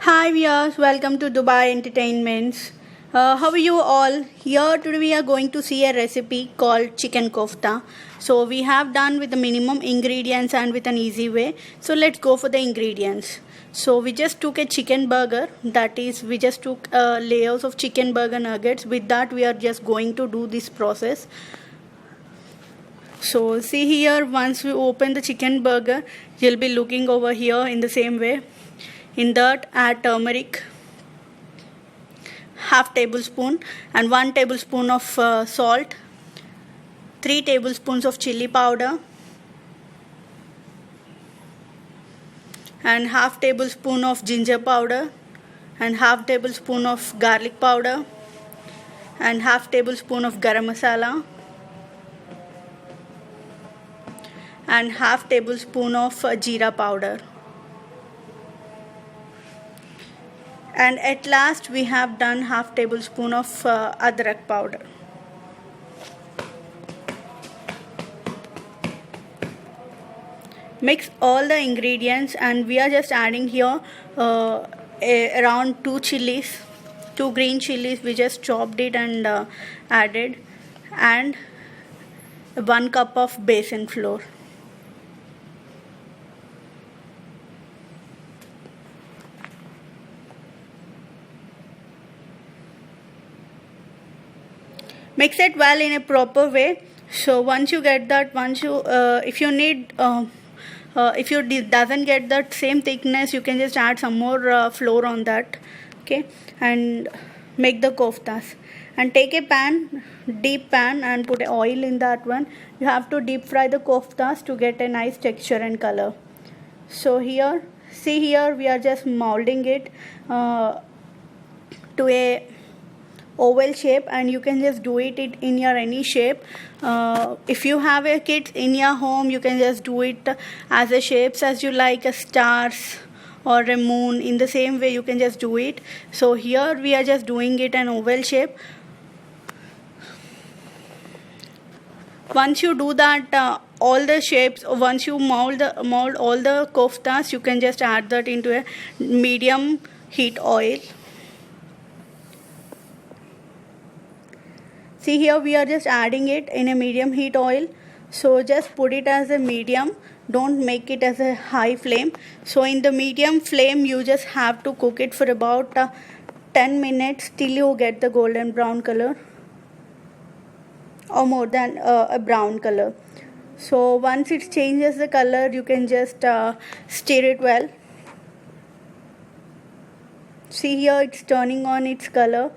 Hi viewers, welcome to Dubai Entertainments. How are you all? Here today we are going to see a recipe called chicken kofta. So we have done with the minimum ingredients and with an easy way. So let's go for the ingredients. So we just took a chicken burger, that is we just took layers of chicken burger nuggets. With that we are just going to do this process. So see here, once we open the chicken burger, you'll be looking over here in the same way. In that add turmeric, half tablespoon, and 1 tablespoon of salt, 3 tablespoons of chili powder, and half tablespoon of ginger powder, and half tablespoon of garlic powder, and half tablespoon of garam masala, and half tablespoon of jeera powder. And at last we have done half tablespoon of adrak powder. Mix all the ingredients, and we are just adding here around 2 green chilies. We just chopped it and added, and 1 cup of besan flour. Mix it well in a proper way. So once you get that, if you need if you doesn't get that same thickness, you can just add some more flour on that. Okay, and make the koftas, and take a pan, deep pan, and put oil in that one. You have to deep fry the koftas to get a nice texture and color. So here, see here, we are just molding it to a oval shape, and you can just do it in your any shape. If you have a kit in your home, you can just do it as a shapes as you like, a stars or a moon. In the same way you can just do it. So here we are just doing it an oval shape. Once you do that, all the shapes, once you mold all the koftas, you can just add that into a medium heat oil. See here, we are just adding it in a medium heat oil. So just put it as a medium, don't make it as a high flame. So in the medium flame you just have to cook it for about 10 minutes till you get the golden brown color, or more than a brown color. So once it changes the color, you can just stir it well. See here, it's turning on its color.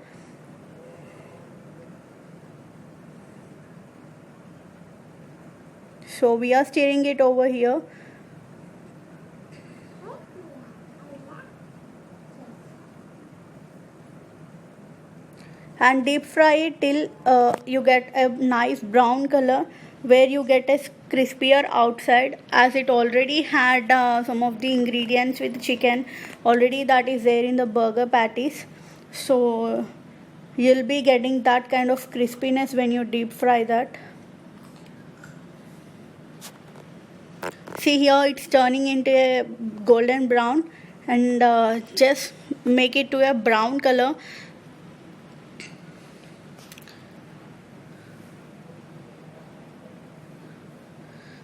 So we are stirring it over here. And deep fry it till you get a nice brown color, where you get a crispier outside, as it already had some of the ingredients with chicken already that is there in the burger patties. So you'll be getting that kind of crispiness when you deep fry that. See here, it's turning into a golden brown, and just make it to a brown color.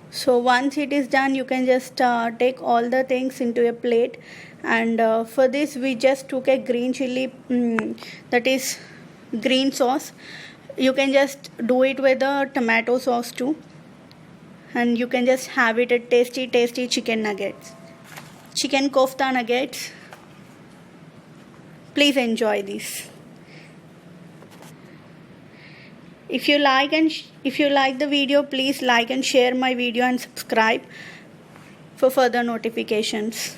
So once it is done, you can just take all the things into a plate. And for this we just took a green chili, that is green sauce. You can just do it with a tomato sauce too, and you can just have it a tasty chicken nuggets, chicken kofta nuggets. Please enjoy this. If you like the video, please like and share my video and subscribe for further notifications.